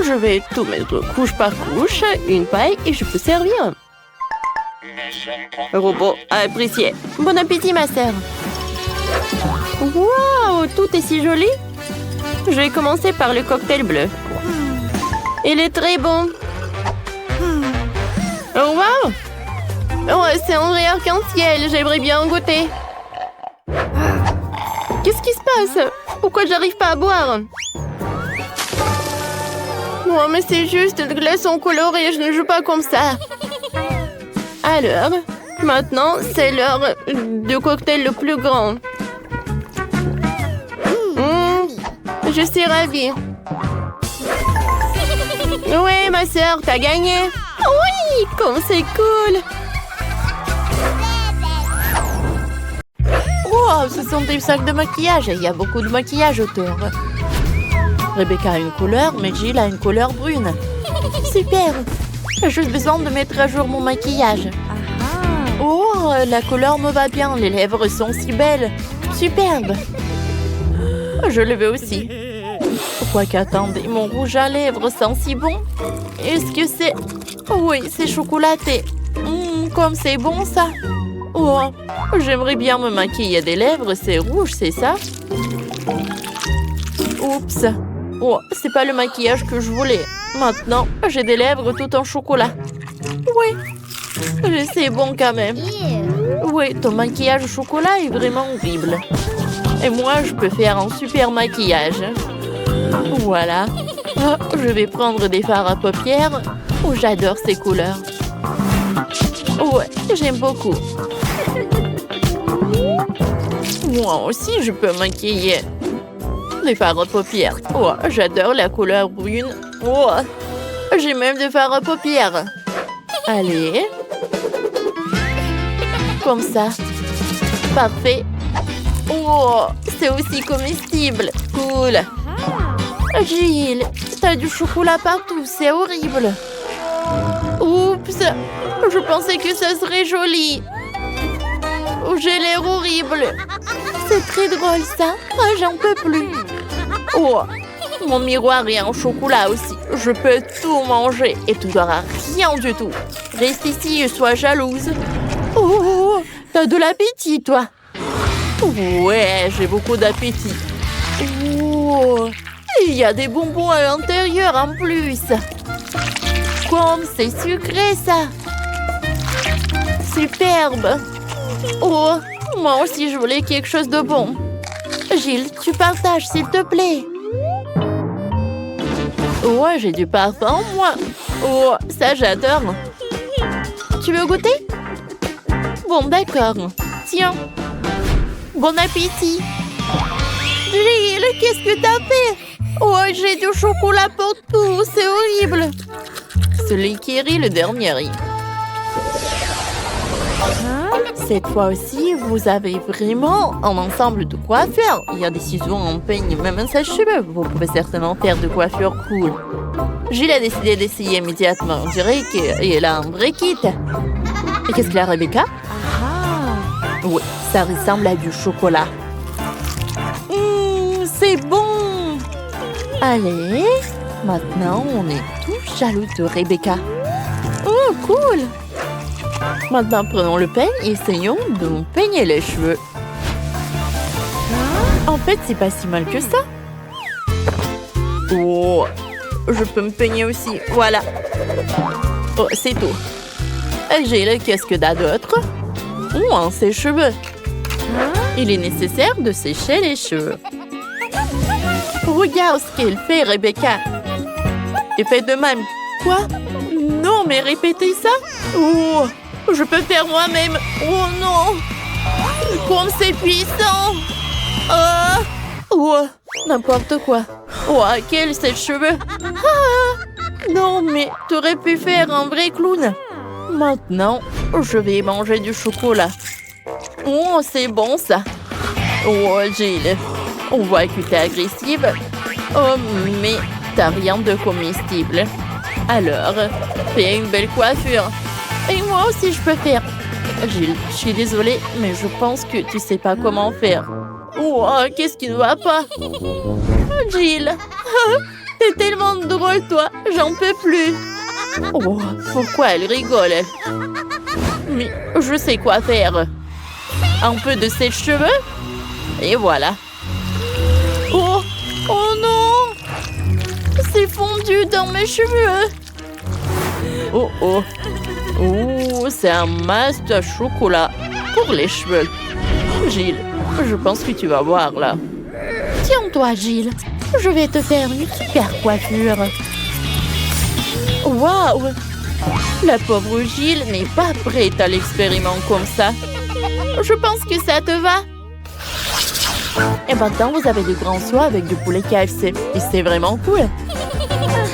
Je vais tout mettre couche par couche, une paille, et je peux servir. Robot apprécié. Bon appétit, ma sœur. Waouh, tout est si joli. Je vais commencer par le cocktail bleu. Il est très bon. Oh, waouh. Oh, c'est un vrai arc-en-ciel. J'aimerais bien en goûter. Qu'est-ce qui se passe? Pourquoi j'arrive pas à boire? Oh, mais c'est juste de glaçons colorés. Je ne joue pas comme ça. Alors, maintenant, c'est l'heure du cocktail le plus grand. Je suis ravie. Ouais, ma sœur, t'as gagné. Oui, comme c'est cool. Wow, ce sont des sacs de maquillage. Il y a beaucoup de maquillage autour. Rebecca a une couleur, mais Jill a une couleur brune. Super. J'ai juste besoin de mettre à jour mon maquillage. Oh, la couleur me va bien. Les lèvres sont si belles. Superbe. Je le veux aussi. Pourquoi qu'attendez, mon rouge à lèvres sent si bon. Est-ce que c'est... Oui, c'est chocolaté. Comme c'est bon, ça. Oh, j'aimerais bien me maquiller des lèvres. C'est rouge, c'est ça? Oups. Oh, c'est pas le maquillage que je voulais. Maintenant, j'ai des lèvres tout en chocolat. Oui, c'est bon quand même. Oui, ton maquillage au chocolat est vraiment horrible. Et moi, je peux faire un super maquillage. Voilà. Oh, je vais prendre des fards à paupières. Oh, j'adore ces couleurs. Ouais, j'aime beaucoup. Moi aussi, je peux maquiller. Des fards à paupières. Oh, j'adore la couleur brune. Oh, j'ai même des fards à paupières. Allez. Comme ça. Parfait. Oh, c'est aussi comestible. Cool. Jill, t'as du chocolat partout. C'est horrible. Oups. Je pensais que ça serait joli. Oh, j'ai l'air horrible. C'est très drôle, ça. Oh, j'en peux plus. Oh, mon miroir est en chocolat aussi. Je peux tout manger et tu n'auras rien du tout. Reste ici et sois jalouse. Oh, t'as de l'appétit, toi. Ouais, j'ai beaucoup d'appétit. Oh, il y a des bonbons à l'intérieur en plus. Comme c'est sucré, ça. Superbe. Oh, moi aussi, je voulais quelque chose de bon. Jill, tu partages, s'il te plaît. Ouais, j'ai du parfum, moi. Oh, ça, j'adore. Tu veux goûter? Bon, d'accord. Tiens. Bon appétit. Jill, qu'est-ce que t'as fait? Oh, j'ai du chocolat partout. C'est horrible. Celui qui rit, le dernier rit. Cette fois aussi, vous avez vraiment un ensemble de coiffures. Il y a des ciseaux, un peigne, même un sèche-cheveux. Vous pouvez certainement faire de coiffures cool. Gilles a décidé d'essayer immédiatement. On dirait qu'elle a un vrai kit. Et qu'est-ce qu'il a, Rebecca? Oui, ça ressemble à du chocolat. C'est bon! Allez, maintenant on est tous jaloux de Rebecca. Oh, cool! Maintenant, prenons le peigne et essayons de nous peigner les cheveux. En fait, c'est pas si mal que ça. Oh, je peux me peigner aussi. Voilà. Oh, c'est tout. Gilles, qu'est-ce que t'as d'autre? Oh, un sèche-cheveux. Il est nécessaire de sécher les cheveux. Regarde ce qu'elle fait, Rebecca. Et fais de même. Quoi? Non, mais répétez ça. Oh, je peux faire moi-même. Oh non. Comme c'est puissant. Oh, n'importe quoi. Oh, quel sèche-cheveux. Non, mais t'aurais pu faire un vrai clown. Maintenant, je vais manger du chocolat. Oh, c'est bon ça. Oh, Gilles, on voit que t'es agressive. Oh, mais t'as rien de comestible. Alors, fais une belle coiffure. Et moi aussi, je peux faire. Gilles, je suis désolée, mais je pense que tu sais pas comment faire. Oh, qu'est-ce qui ne va pas? Gilles, t'es tellement drôle, toi. J'en peux plus. Oh, pourquoi elle rigole? Mais je sais quoi faire. Un peu de sèche-cheveux. Et voilà. Oh, oh non! C'est fondu dans mes cheveux. Oh, oh. Oh, c'est un masque à chocolat pour les cheveux. Gilles, je pense que tu vas voir là. Tiens-toi, Gilles. Je vais te faire une super coiffure. Waouh! La pauvre Gilles n'est pas prête à l'expériment comme ça. Je pense que ça te va. Et maintenant, vous avez du grand soie avec du poulet KFC. Et c'est vraiment cool.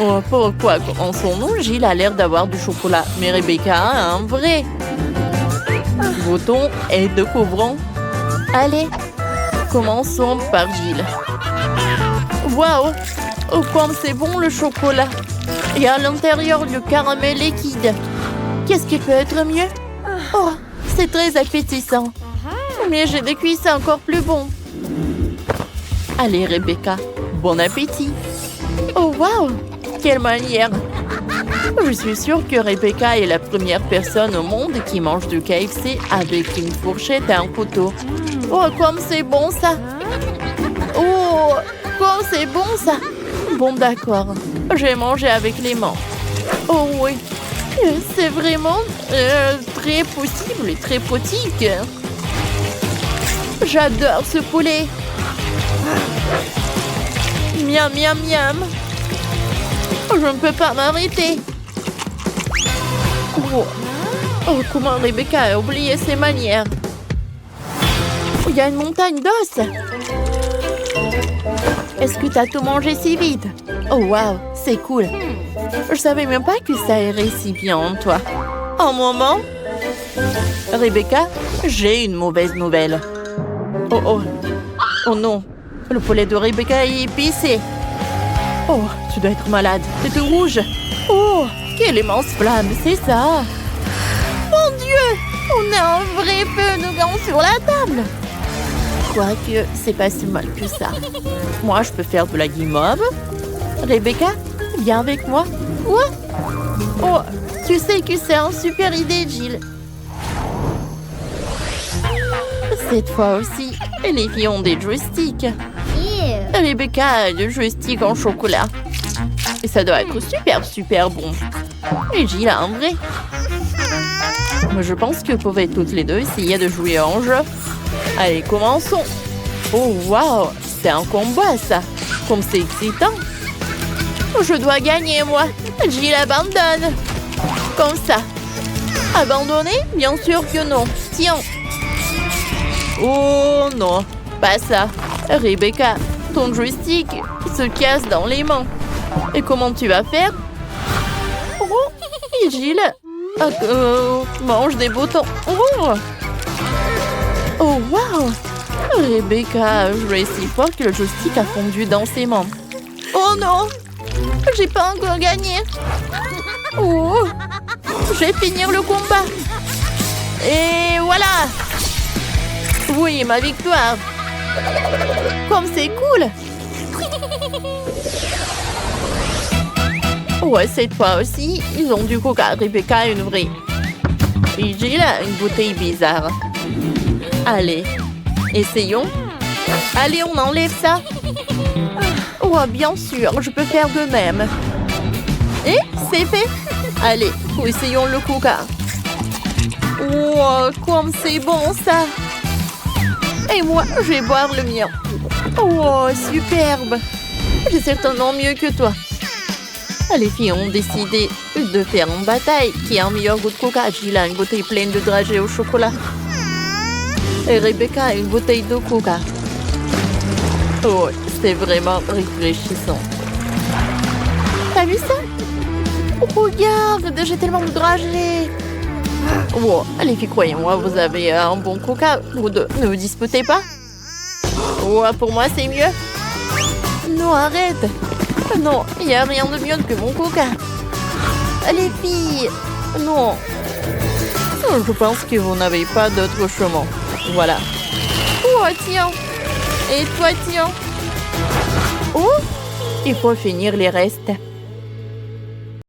Oh, pourquoi en son nom, Gilles a l'air d'avoir du chocolat, mais Rebecca a un vrai. Votons et découvrons. Allez, commençons par Gilles. Waouh! Oh, comme c'est bon le chocolat. Et à l'intérieur, le caramel liquide. Qu'est-ce qui peut être mieux? Oh, c'est très appétissant. Mais j'ai des cuissons encore plus bons. Allez, Rebecca, bon appétit. Oh, waouh! Quelle manière! Je suis sûre que Rebecca est la première personne au monde qui mange du KFC avec une fourchette et un couteau. Oh, comme c'est bon ça! Oh, comme c'est bon ça! Bon, d'accord. Je vais manger avec les mains. Oh oui, c'est vraiment très possible et très potique. J'adore ce poulet. Miam, miam, miam. Je ne peux pas m'arrêter. Oh. Oh, comment Rebecca a oublié ses manières. Il y a une montagne d'os. Est-ce que tu as tout mangé si vite? Oh, wow, c'est cool. Je savais même pas que ça irait si bien en toi. Un moment. Rebecca, j'ai une mauvaise nouvelle. Oh, oh. Oh non. Le poulet de Rebecca est épicé. Oh, tu dois être malade. C'est tout rouge. Oh, quelle immense flamme, c'est ça. Mon Dieu, on a un vrai feu de camp sur la table. Quoique, c'est pas si mal que ça. Moi, je peux faire de la guimauve. Rebecca, viens avec moi. Quoi? Oh, tu sais que c'est une super idée, Gilles. Cette fois aussi, les filles ont des joysticks. Rebecca a le joystick en chocolat. Et ça doit être super, super bon. Et Gilles a un vrai. Mais je pense que vous pouvez toutes les deux essayer de jouer en jeu. Allez, commençons. Oh, waouh, c'est un combat, ça. Comme c'est excitant. Je dois gagner, moi. Gilles abandonne. Comme ça. Abandonner? Bien sûr que non. Tiens. Oh, non. Pas ça. Rebecca, ton joystick se casse dans les mains. Et comment tu vas faire? Oh, et Gilles mange des boutons. Oh, oh wow! Rebecca a joué si fort que le joystick a fondu dans ses mains. Oh non! J'ai pas encore gagné. Oh, je vais finir le combat. Et voilà. Oui, ma victoire. Comme c'est cool. Ouais, cette fois aussi, ils ont du coca. Rebecca une vraie. Et Jill a une bouteille bizarre. Allez, essayons. Allez, on enlève ça. Oh, bien sûr, je peux faire de même. Et c'est fait. Allez, essayons le coca. Oh, comme c'est bon ça. Et moi, je vais boire le mien. Oh, superbe. J'ai certainement mieux que toi. Les filles ont décidé de faire une bataille. Qui a un meilleur goût de coca? Jill a une bouteille pleine de dragées au chocolat. Et Rebecca a une bouteille de coca. Oh, c'est vraiment rafraîchissant. T'as vu ça? Regarde, j'ai tellement de dragées. Oh, les filles, croyez-moi, vous avez un bon coca. Vous deux, ne vous disputez pas. Oh, pour moi, c'est mieux. Non, arrête. Non, il n'y a rien de mieux que mon coca. Les filles, non. Je pense que vous n'avez pas d'autre chemin. Voilà. Oh, tiens. Et toi, tiens. Oh, il faut finir les restes.